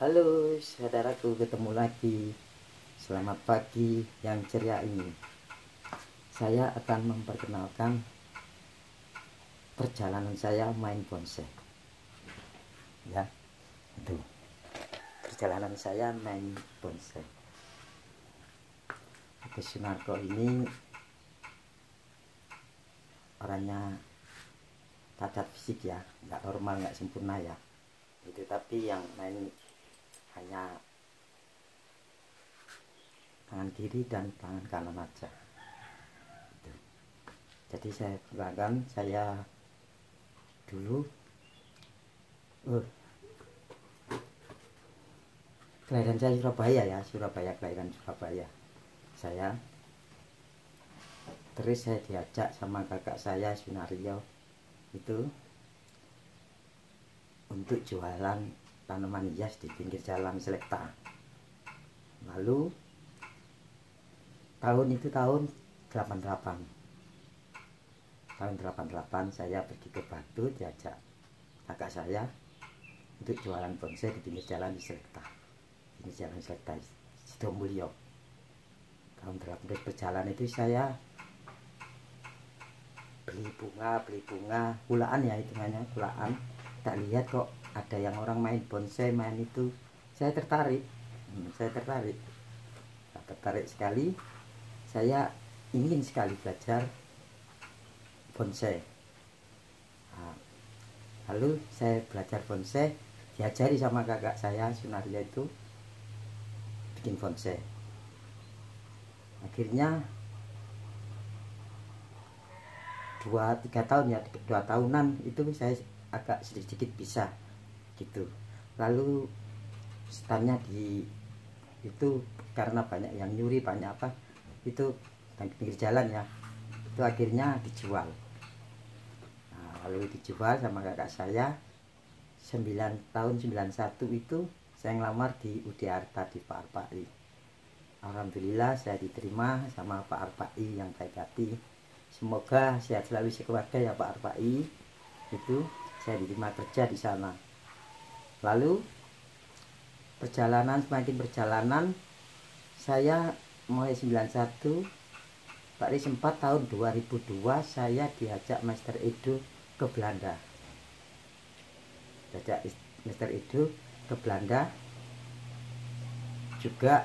Halo saudaraku, ketemu lagi. Selamat pagi yang ceria ini. Saya akan memperkenalkan perjalanan saya main bonsai. Ya, itu. Perjalanan saya main bonsai. Agus Sunarko ini orangnya cacat fisik ya, nggak normal, nggak sempurna ya. Itu tapi yang main hanya tangan kiri dan tangan kanan aja. Itu. Jadi saya perkenalkan, saya dulu kelahiran saya Surabaya ya, kelahiran Surabaya saya. Terus saya diajak sama kakak saya Sunario itu untuk jualan tanaman hias di pinggir jalan Selekta. Lalu tahun 88 saya pergi ke Batu, diajak kakak saya untuk jualan bonsai di pinggir jalan di Selekta, pinggir jalan Selekta Sidomulyo. Tahun 18 berjalan itu saya beli bunga pulaan ya, hitungannya pulaan. Tak lihat kok ada yang orang main bonsai, main itu, saya tertarik. Saya tertarik sekali. Saya ingin sekali belajar bonsai. Lalu saya belajar bonsai, diajari sama kakak saya Sunario itu bikin bonsai. Akhirnya 2-3 tahun ya, 2 tahunan itu saya agak sedikit bisa gitu. Lalu standnya di itu karena banyak yang nyuri, banyak apa itu di pinggir jalan ya, itu akhirnya dijual. Lalu dijual sama kakak saya 9 tahun 91 itu saya ngelamar di UD Arta di Pak Arpai. Alhamdulillah saya diterima sama Pak Arpai yang baik hati. Semoga sehat selalu sekeluarga ya Pak Arpai. Itu saya diterima kerja di sana. Lalu semakin perjalanan saya mulai 91, Pak Ri sempat tahun 2002 saya diajak Master Edo ke Belanda. Diajak Master Edo ke Belanda. Juga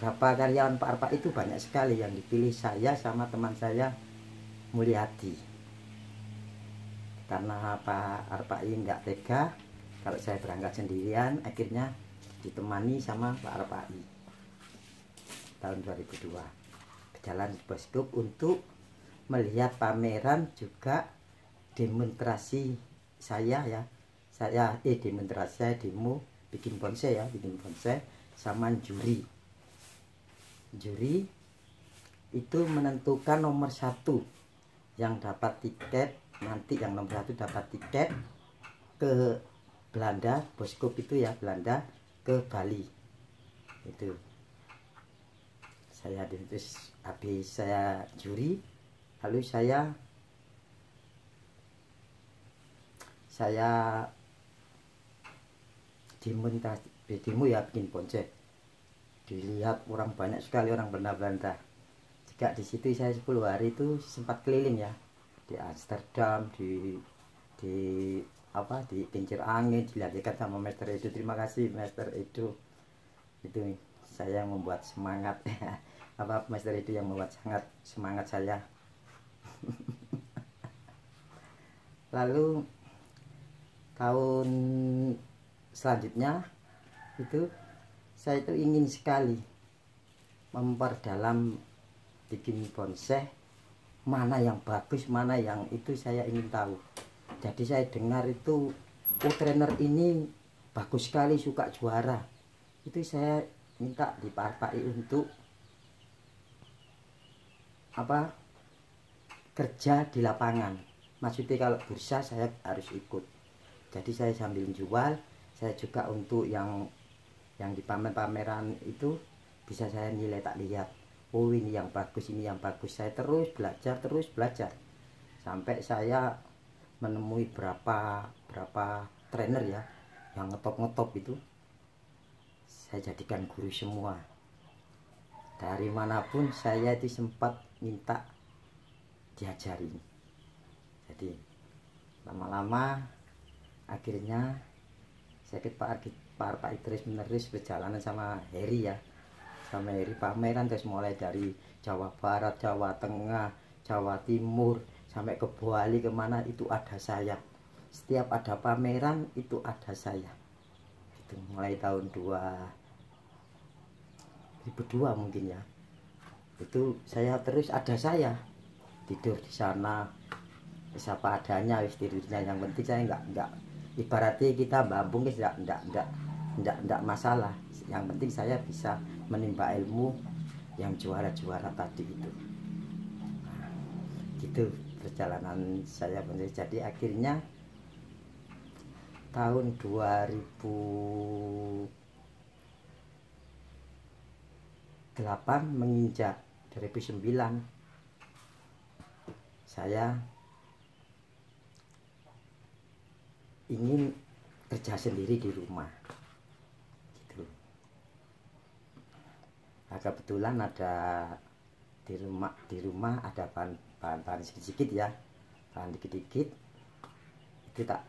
berapa karyawan Pak Arpa itu banyak sekali yang dipilih saya sama teman saya Mulyadi. Karena Pak Arpai nggak tega kalau saya berangkat sendirian, akhirnya ditemani sama Pak Arpai. Tahun 2002 berjalan di Boskup untuk melihat pameran, juga demonstrasi saya ya. Demonstrasi saya, demo bikin bonsai sama juri itu menentukan nomor 1 yang dapat tiket. Nanti yang nomor 1 dapat tiket ke Belanda, Boskup itu ya, Belanda ke Bali. Itu saya terus habis saya juri, lalu saya demo ya, bikin bonsai. Dilihat orang banyak sekali, orang Belanda. Jika di situ saya 10 hari itu sempat keliling ya, di Amsterdam, di kincir angin, dilihatkan sama Master Edo. Terima kasih Master Edo, itu saya yang membuat semangat Master Edo yang membuat semangat saya. Lalu tahun selanjutnya itu saya itu ingin sekali memperdalam bikin bonsai, mana yang bagus, mana yang itu saya ingin tahu. Jadi saya dengar itu, trainer ini bagus sekali, suka juara. Itu saya minta di Pak Arpai untuk kerja di lapangan. Maksudnya kalau bursa saya harus ikut. Jadi saya sambil jual, saya juga untuk yang di pameran itu bisa saya nilai, tak lihat, oh ini yang bagus, ini yang bagus. Saya terus belajar sampai saya menemui berapa trainer ya yang ngetop-ngetop itu saya jadikan guru semua. Dari manapun saya itu sempat minta diajarin. Jadi lama-lama akhirnya saya ke Pak Idris menerus perjalanan sama Heri ya, sama Heri pameran terus mulai dari Jawa Barat, Jawa Tengah, Jawa Timur sampai ke Bali, kemana itu ada saya. Setiap ada pameran itu ada saya. Itu mulai tahun 2002 mungkin ya. Itu saya terus ada saya tidur di sana, siapa adanya wis tidurnya, yang penting saya enggak ibaratnya kita bambung enggak masalah, yang penting saya bisa menimba ilmu yang juara-juara tadi itu. Nah, gitu perjalanan saya. Jadi akhirnya tahun 2008 menginjak 2009 saya ingin kerja sendiri di rumah gitu. Nah, kebetulan ada di rumah ada bahan sedikit ya, bahan dikit-dikit itu tak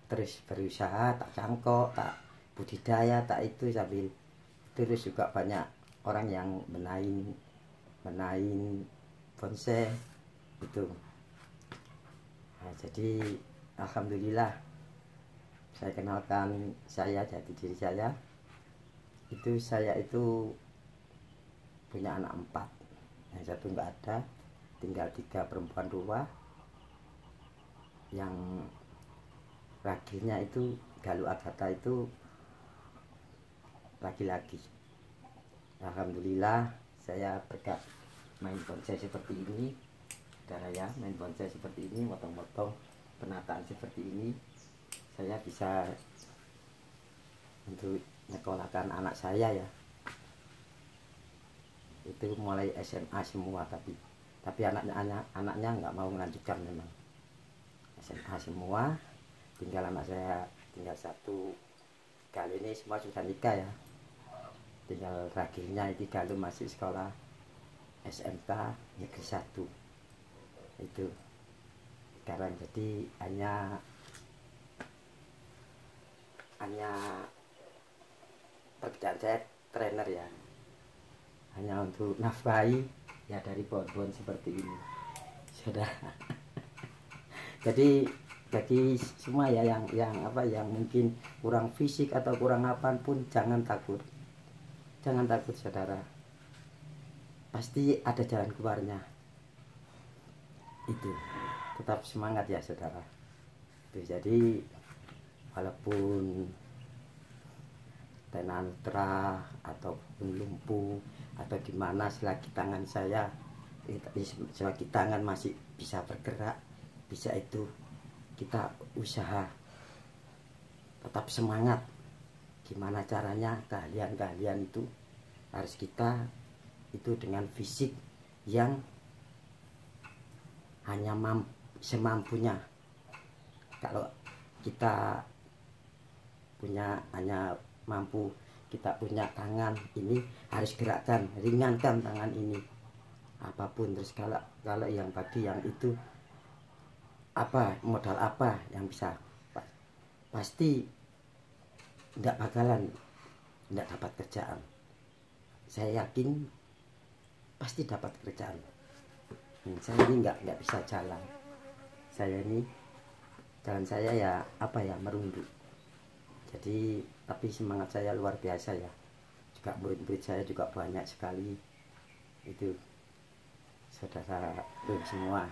terus berusaha, tak cangkok, tak budidaya, tak itu sambil terus juga banyak orang yang menaik bonsai itu. Nah, jadi alhamdulillah saya kenalkan jadi diri saya itu, saya itu punya anak 4, yang satu nggak ada, tinggal 3 perempuan 2, yang ragilnya itu Galuh Agatha itu laki-laki. Alhamdulillah saya berkat main bonsai seperti ini, saudara ya, main bonsai seperti ini, motong-motong penataan seperti ini, saya bisa untuk menyekolahkan anak saya ya. Itu mulai SMA semua, tapi anaknya nggak mau melanjutkan, memang SMA semua. Tinggal anak saya tinggal 1, kali ini semua sudah nikah ya, tinggal ragilnya itu kalau masih sekolah SMK Negeri 1 itu sekarang. Jadi hanya pekerjaan saya trainer ya, hanya untuk nafkahi ya dari pohon-pohon seperti ini, saudara. Jadi bagi semua ya yang mungkin kurang fisik atau kurang apapun, jangan takut saudara, pasti ada jalan keluarnya. Itu tetap semangat ya saudara. Itu jadi walaupun tunanetra ataupun lumpuh atau gimana, selagi tangan saya selagi tangan masih bisa bergerak, bisa itu kita usaha, tetap semangat. Gimana caranya? Keahlian itu harus kita itu dengan fisik yang hanya semampunya. Kalau kita hanya mampu, kita punya tangan ini, harus gerakkan, ringankan tangan ini apapun. Terus kalau yang bagi yang itu modal apa yang bisa, pasti tidak dapat kerjaan. Saya yakin pasti dapat kerjaan. Saya ini nggak bisa jalan. Jalan saya ya merunduk. Jadi tapi semangat saya luar biasa ya. Juga murid-murid saya juga banyak sekali itu, saudara semua.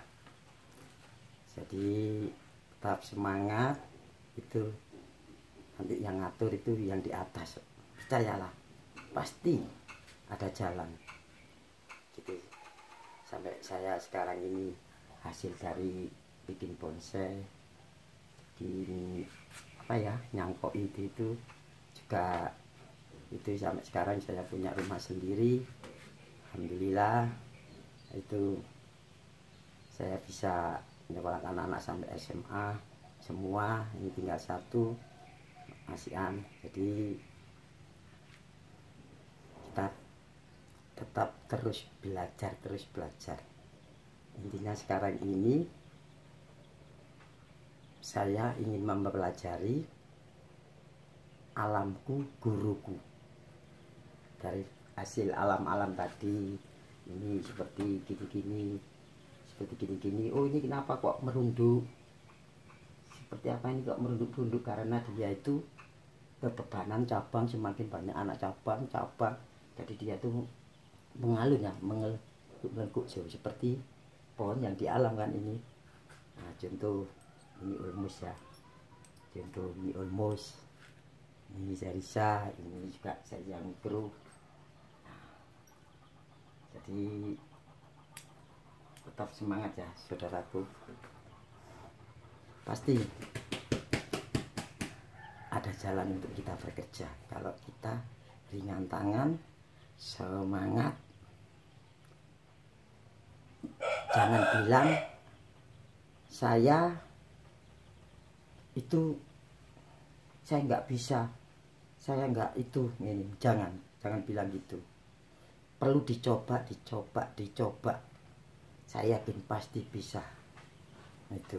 Jadi tetap semangat, itu nanti yang ngatur itu yang di atas, percayalah pasti ada jalan gitu. Sampai saya sekarang ini hasil dari bikin bonsai di nyangkok itu juga itu, sampai sekarang saya punya rumah sendiri, alhamdulillah. Itu saya bisa menyekolahkan anak sampai SMA semua, ini tinggal 1, ASEAN. Jadi kita tetap terus belajar. Intinya sekarang ini saya ingin mempelajari alamku, guruku. Dari hasil alam-alam tadi, ini seperti gini, oh ini kenapa kok merunduk, seperti apa ini kok merunduk-runduk, karena dia itu bebebanan cabang, semakin banyak anak cabang, jadi dia tuh mengalun ya, mengeluk seperti pohon yang di alam kan ini. Nah, contoh ini ulmus ya, contoh ini ulmus, ini Zarisa, ini juga saya yang mikro. Jadi tetap semangat ya saudaraku, pasti ada jalan untuk kita bekerja kalau kita ringan tangan, semangat. Jangan bilang saya itu saya nggak bisa, saya nggak itu ini, jangan bilang gitu. Perlu dicoba. Saya yakin pasti bisa. Itu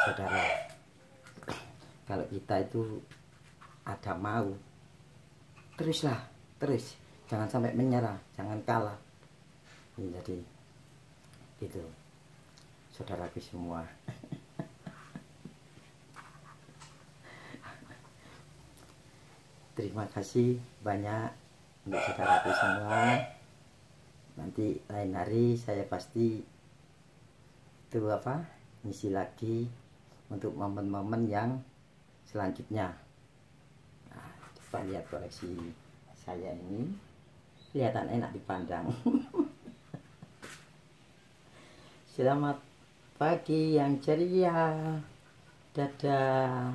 saudara, kalau kita itu ada mau, terus jangan sampai menyerah, jangan kalah. Ini jadi gitu saudaraku semua. Terima kasih banyak untuk saudaraku semua. Nanti lain hari saya pasti itu ngisi lagi untuk momen-momen yang selanjutnya. Nah, coba lihat koleksi saya ini, kelihatan enak dipandang. Selamat pagi yang ceria. Dadah.